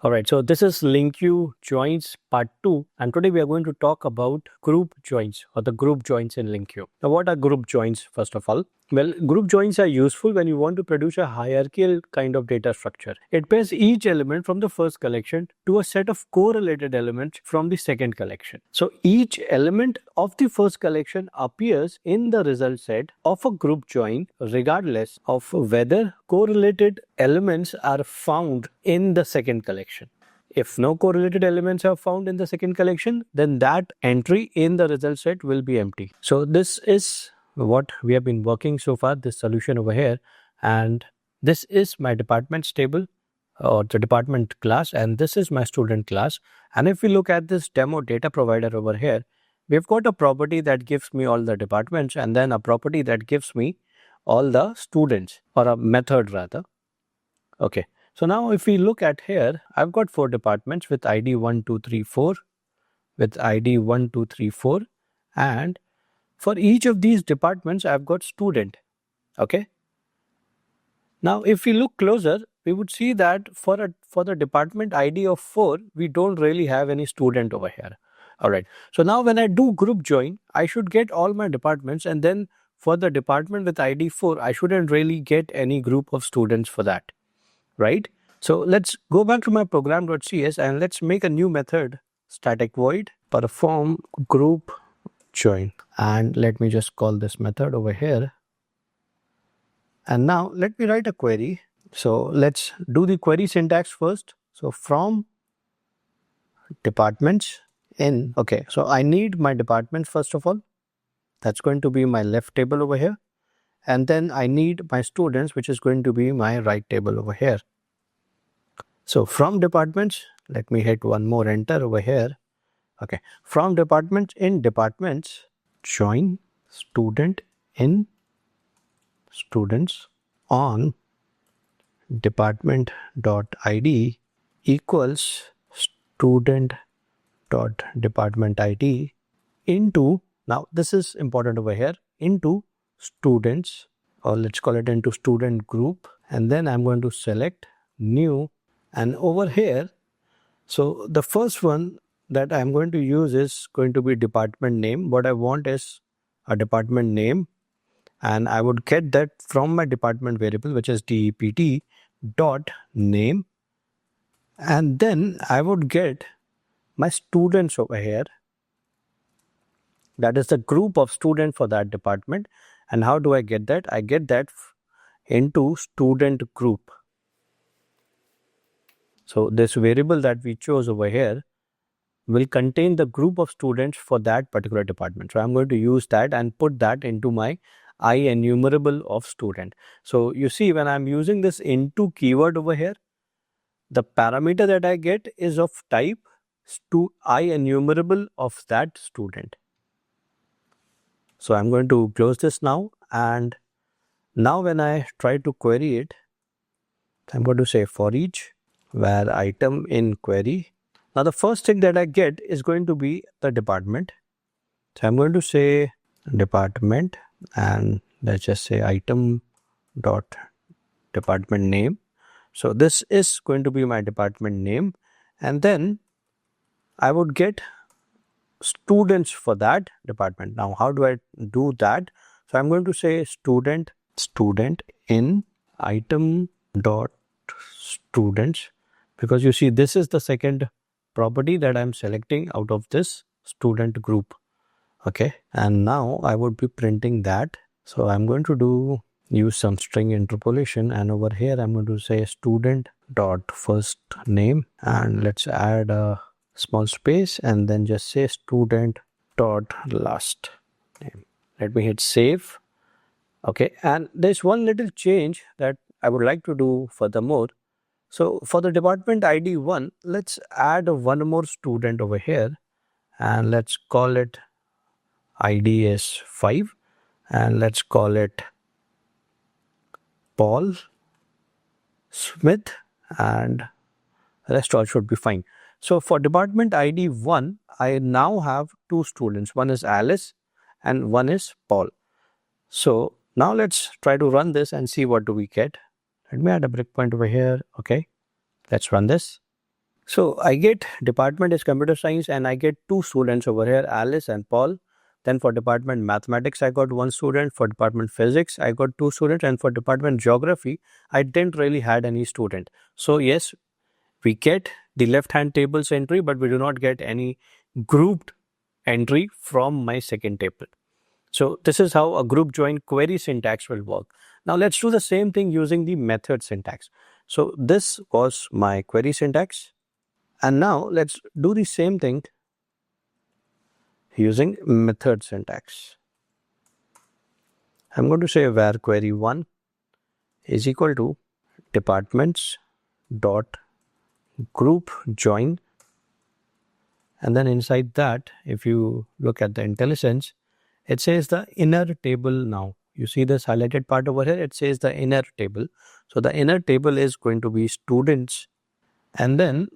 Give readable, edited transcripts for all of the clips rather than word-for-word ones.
Alright, so this is LINQ Joins Part 2, and today we are going to talk about group joins or the group joins in LINQ. Now, what are group joins first of all? Well, group joins are useful when you want to produce a hierarchical kind of data structure. It pairs each element from the first collection to a set of correlated elements from the second collection. So each element of the first collection appears in the result set of a group join regardless of whether correlated elements are found in the second collection. If no correlated elements are found in the second collection, then that entry in the result set will be empty. So this is what we have been working so far, this solution over here, and this is my departments table or the department class, and this is my student class. And if we look at this demo data provider over here, we've got a property that gives me all the departments and then a property that gives me all the students, or a method rather. Okay, so now if we look at here, I've got 4 departments with ID 1, 2, 3, 4, with ID 1, 2, 3, 4, and for each of these departments, I've got student. Okay. Now, if we look closer, we would see that for the department ID of 4, we don't really have any student over here. All right. So now when I do group join, I should get all my departments, and then for the department with ID 4, I shouldn't really get any group of students for that. Right. So let's go back to my program.cs and let's make a new method, static void perform group join, and let me just call this method over here. And now let me write a query. So let's do the query syntax first. So from departments in, okay, so I need my departments first of all. That's going to be my left table over here. And then I need my students, which is going to be my right table over here. So from departments, let me hit one more enter over here. Okay, from departments in departments, join student in students on department.id equals student.departmentID into, now this is important over here, into students, or let's call it into student group, and then I'm going to select new, and over here, so the first one that I'm going to use is going to be department name. What I want is a department name, and I would get that from my department variable, which is dept dot name, and then I would get my students over here. That is the group of students for that department. And how do I get that? I get that into student group. So this variable that we chose over here will contain the group of students for that particular department. So I'm going to use that and put that into my IEnumerable of student. So you see, when I'm using this into keyword over here, the parameter that I get is of type IEnumerable of that student. So I'm going to close this now, and now when I try to query it, I'm going to say for each where item in query. Now the first thing that I get is going to be the department. So I'm going to say department, and let's just say item dot department name. So this is going to be my department name, and then I would get students for that department. Now how do I do that? So I'm going to say student in item dot students, because you see this is the second property that I'm selecting out of this student group. Okay, and now I would be printing that. So I'm going to use some string interpolation, and over here I'm going to say student dot first name, and let's add a small space and then just say student dot last name. Let me hit save. Okay, and there's one little change that I would like to do furthermore. So for the department ID 1, let's add one more student over here, and let's call it ID is 5, and let's call it Paul Smith, and rest all should be fine. So for department ID 1, I now have 2 students. One is Alice and one is Paul. So now let's try to run this and see what do we get. Let me add a breakpoint over here. Okay, let's run this. So I get department is computer science and I get 2 students over here, Alice and Paul. Then for department mathematics, I got 1 student. For department physics, I got 2 students. And for department geography, I didn't really had any student. So yes, we get the left-hand tables entry, but we do not get any grouped entry from my second table. So this is how a group join query syntax will work. Now let's do the same thing using the method syntax. So this was my query syntax. And now let's do the same thing using method syntax. I'm going to say var query 1 is equal to departments dot group join, and then inside that, if you look at the IntelliSense, it says the inner table. Now you see this highlighted part over here, it says the inner table. So the inner table is going to be students, and then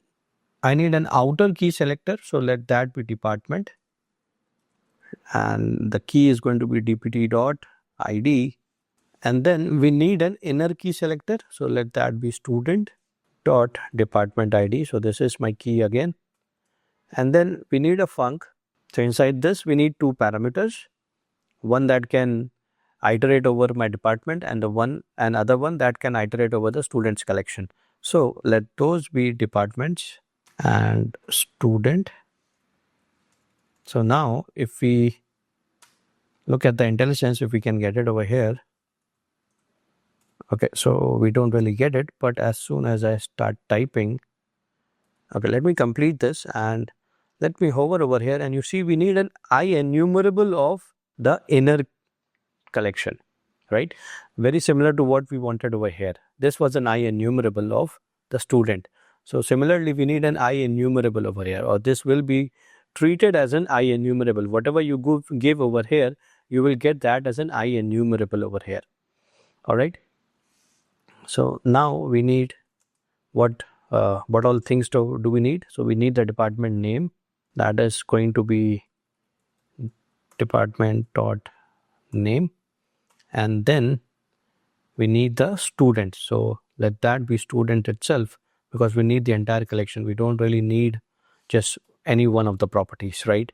I need an outer key selector, so let that be department, and the key is going to be dpt.id, and then we need an inner key selector, so let that be student dot department id. So this is my key again, and then we need a func. So inside this we need 2 parameters, one that can iterate over my department and other one that can iterate over the students collection. So let those be departments and student. So now if we look at the IntelliSense, if we can get it over here. Okay, so we don't really get it, but as soon as I start typing, okay, let me complete this and let me hover over here, and you see we need an I enumerable of the inner collection, right? Very similar to what we wanted over here. This was an I enumerable of the student. So similarly, we need an I enumerable over here, or this will be treated as an I enumerable. Whatever you give over here, you will get that as an I enumerable over here. All right. So now we need what all things do we need? So we need the department name, that is going to be department dot name, and then we need the student. So let that be student itself, because we need the entire collection. We don't really need just any one of the properties, right?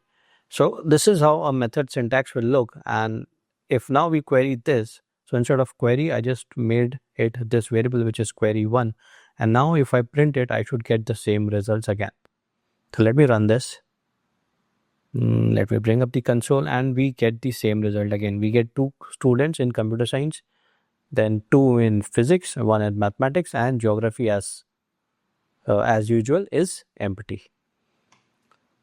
So this is how a method syntax will look. And if now we query this, so instead of query, I just made it this variable, which is query 1. And now if I print it, I should get the same results again. So let me run this. Let me bring up the console, and we get the same result again. We get 2 students in computer science, then 2 in physics, 1 in mathematics, and geography as usual is empty.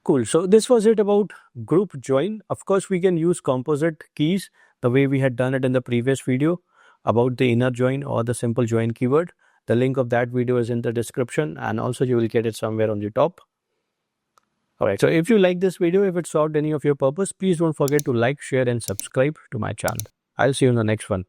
Cool. So this was it about group join. Of course, we can use composite keys the way we had done it in the previous video about the inner join or the simple join keyword. The link of that video is in the description, and also you will get it somewhere on the top. Alright, so if you like this video, if it solved any of your purpose, please don't forget to like, share and subscribe to my channel. I'll see you in the next one.